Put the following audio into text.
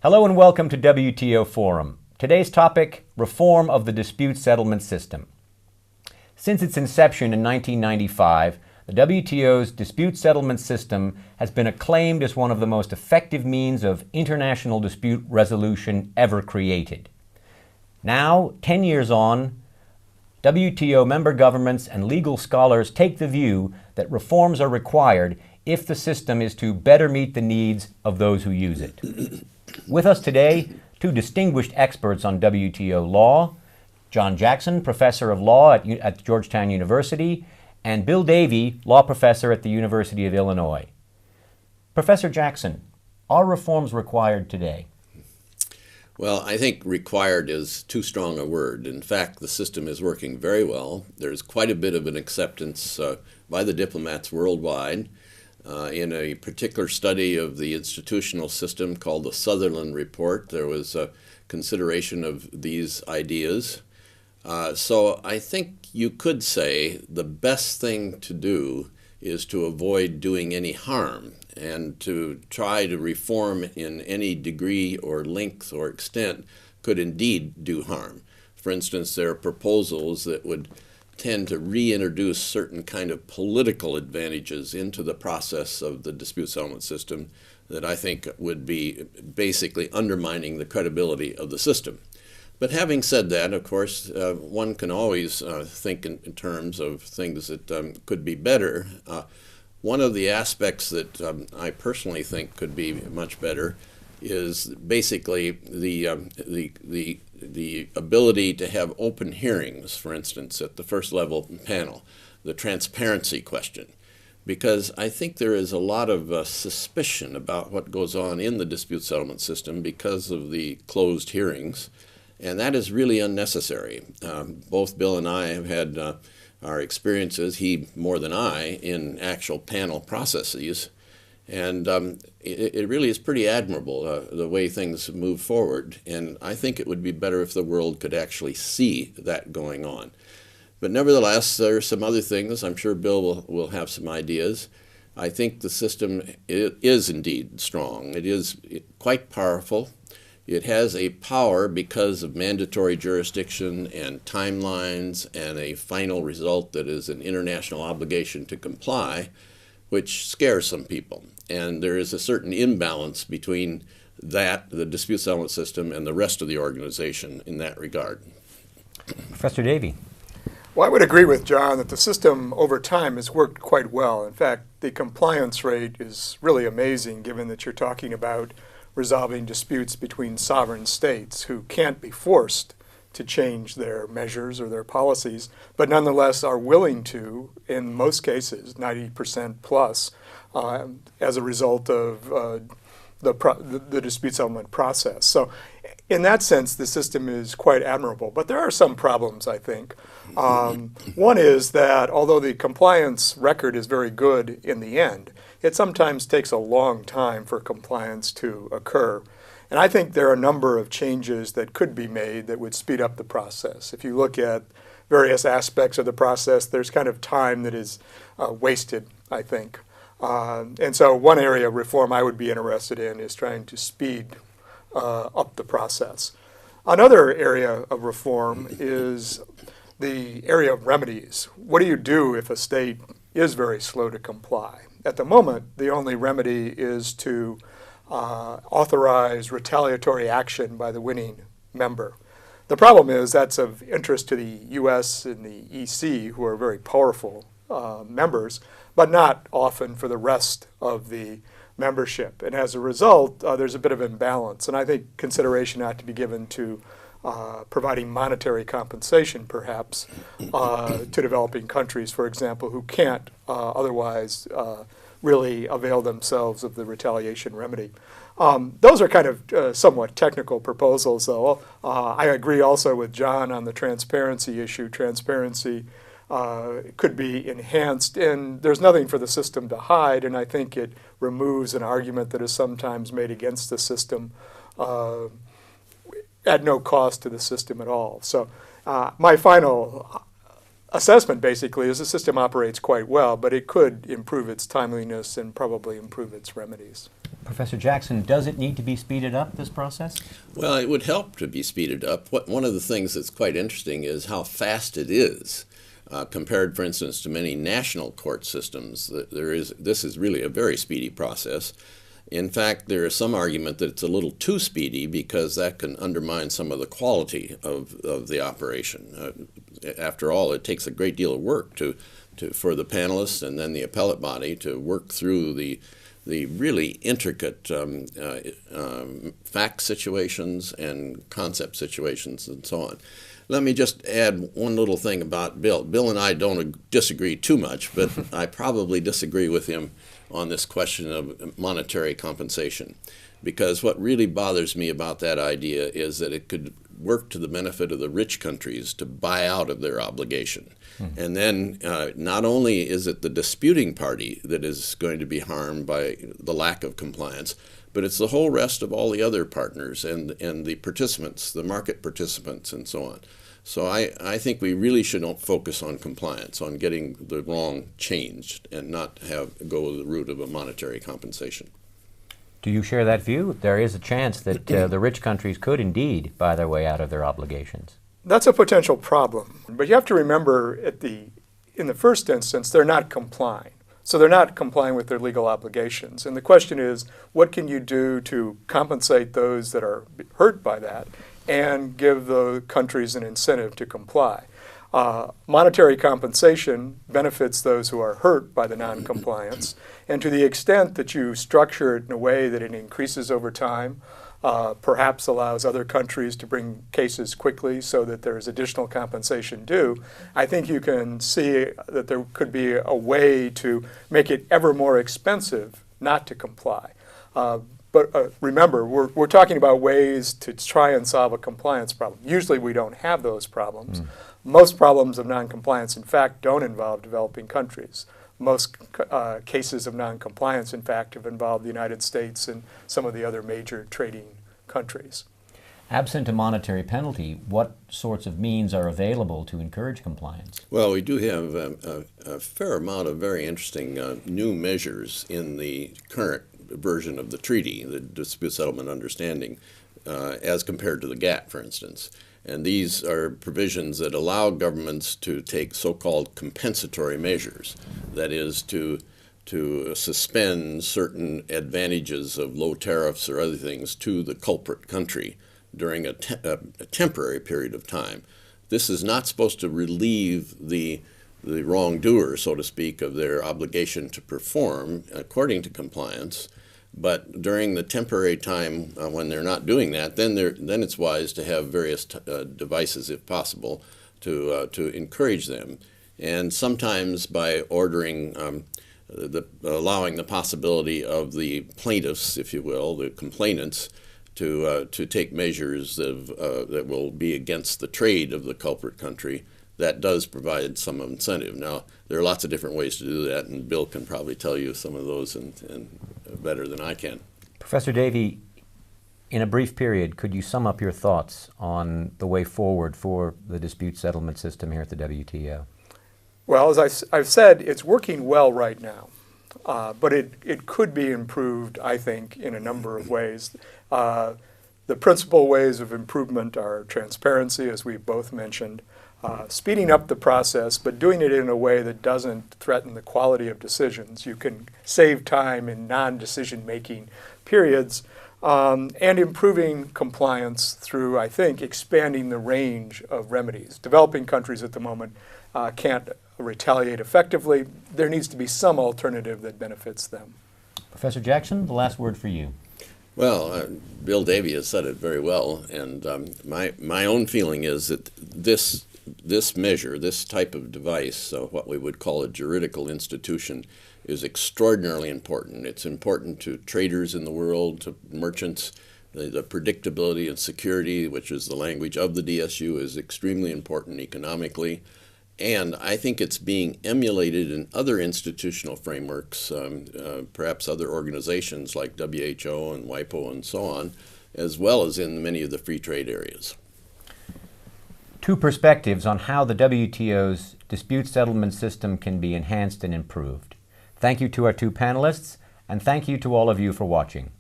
Hello and welcome to WTO Forum. Today's topic, reform of the dispute settlement system. Since its inception in 1995, the WTO's dispute settlement system has been acclaimed as one of the most effective means of international dispute resolution ever created. Now, 10 years on, WTO member governments and legal scholars take the view that reforms are required if the system is to better meet the needs of those who use it. With us today, two distinguished experts on WTO law, John Jackson, professor of law at Georgetown University, and Bill Davey, law professor at the University of Illinois. Professor Jackson, are reforms required today? Well, I think required is too strong a word. In fact, the system is working very well. There's quite a bit of an acceptance by the diplomats worldwide. In a particular study of the institutional system called the Sutherland Report, there was a consideration of these ideas. So I think you could say the best thing to do is to avoid doing any harm and to try to reform in any degree or length or extent could indeed do harm. For instance, there are proposals that would tend to reintroduce certain kind of political advantages into the process of the dispute settlement system that I think would be basically undermining the credibility of the system. But having said that, of course, one can always think in terms of things that could be better. One of the aspects that I personally think could be much better is basically the ability to have open hearings, for instance, at the first level panel, the transparency question. Because I think there is a lot of suspicion about what goes on in the dispute settlement system because of the closed hearings, and that is really unnecessary. Both Bill and I have had our experiences, he more than I, in actual panel processes. And it really is pretty admirable, the way things move forward. And I think it would be better if the world could actually see that going on. But nevertheless, there are some other things. I'm sure Bill will have some ideas. I think the system is indeed strong. It is quite powerful. It has a power because of mandatory jurisdiction and timelines and a final result that is an international obligation to comply, which scares some people. And there is a certain imbalance between that, the dispute settlement system, and the rest of the organization in that regard. Professor Davey. Well, I would agree with John that the system over time has worked quite well. In fact, the compliance rate is really amazing given that you're talking about resolving disputes between sovereign states who can't be forced to change their measures or their policies, but nonetheless are willing to, in most cases, 90% plus, as a result of the dispute settlement process. So in that sense, the system is quite admirable. But there are some problems, I think. One is that although the compliance record is very good in the end, it sometimes takes a long time for compliance to occur. And I think there are a number of changes that could be made that would speed up the process. If you look at various aspects of the process, there's kind of time that is wasted, I think. And so one area of reform I would be interested in is trying to speed up the process. Another area of reform is the area of remedies. What do you do if a state is very slow to comply? At the moment, the only remedy is to authorize retaliatory action by the winning member. The problem is that's of interest to the U.S. and the EC, who are very powerful members, but not often for the rest of the membership. And as a result, there's a bit of imbalance. And I think consideration ought to be given to providing monetary compensation, perhaps, to developing countries, for example, who can't otherwise really avail themselves of the retaliation remedy. Those are kind of somewhat technical proposals, though. I agree also with John on the transparency issue. Transparency could be enhanced, and there's nothing for the system to hide, and I think it removes an argument that is sometimes made against the system at no cost to the system at all. So my final assessment basically is the system operates quite well, but it could improve its timeliness and probably improve its remedies. Professor Jackson, does it need to be speeded up, this process? Well, it would help to be speeded up. One of the things that's quite interesting is how fast it is. Compared, for instance, to many national court systems, this is really a very speedy process. In fact, there is some argument that it's a little too speedy because that can undermine some of the quality of the operation. After all, it takes a great deal of work for the panelists and then the appellate body to work through the really intricate fact situations and concept situations and so on. Let me just add one little thing about Bill. Bill and I don't disagree too much, but I probably disagree with him on this question of monetary compensation, because what really bothers me about that idea is that it could work to the benefit of the rich countries to buy out of their obligation. Mm-hmm. And then not only is it the disputing party that is going to be harmed by the lack of compliance, but it's the whole rest of all the other partners and the participants, the market participants, and so on. So I think we really should focus on compliance, on getting the wrong changed, and not go the route of a monetary compensation. Do you share that view? There is a chance that the rich countries could indeed buy their way out of their obligations. That's a potential problem. But you have to remember, in the first instance, they're not complying. So they're not complying with their legal obligations. And the question is, what can you do to compensate those that are hurt by that and give the countries an incentive to comply? Monetary compensation benefits those who are hurt by the non-compliance, and to the extent that you structure it in a way that it increases over time, perhaps allows other countries to bring cases quickly so that there's additional compensation due, I think you can see that there could be a way to make it ever more expensive not to comply. But remember, we're talking about ways to try and solve a compliance problem. Usually we don't have those problems. Most problems of noncompliance, in fact, don't involve developing countries. Most cases of noncompliance, in fact, have involved the United States and some of the other major trading countries. Absent a monetary penalty, what sorts of means are available to encourage compliance? Well, we do have a fair amount of very interesting new measures in the current version of the treaty, the Dispute Settlement Understanding, as compared to the GATT, for instance. And these are provisions that allow governments to take so-called compensatory measures, that is, to suspend certain advantages of low tariffs or other things to the culprit country during a temporary period of time. This is not supposed to relieve the wrongdoer, so to speak, of their obligation to perform according to compliance. But during the temporary time when they're not doing that, then it's wise to have various devices, if possible, to encourage them. And sometimes by ordering, allowing the possibility of the plaintiffs, if you will, the complainants, to take measures that will be against the trade of the culprit country, that does provide some incentive. Now, there are lots of different ways to do that, and Bill can probably tell you some of those and better than I can. Professor Davey, in a brief period, could you sum up your thoughts on the way forward for the dispute settlement system here at the WTO? Well, as I've said, it's working well right now, but it could be improved, I think, in a number of ways. The principal ways of improvement are transparency, as we've both mentioned, speeding up the process, but doing it in a way that doesn't threaten the quality of decisions. You can save time in non-decision-making periods, and improving compliance through, I think, expanding the range of remedies. Developing countries at the moment can't retaliate effectively. There needs to be some alternative that benefits them. Professor Jackson, the last word for you. Well, Bill Davey has said it very well, and my own feeling is that this measure, this type of device, what we would call a juridical institution, is extraordinarily important. It's important to traders in the world, to merchants. The predictability and security, which is the language of the DSU, is extremely important economically. And I think it's being emulated in other institutional frameworks, perhaps other organizations like WHO and WIPO and so on, as well as in many of the free trade areas. Two perspectives on how the WTO's dispute settlement system can be enhanced and improved. Thank you to our two panelists, and thank you to all of you for watching.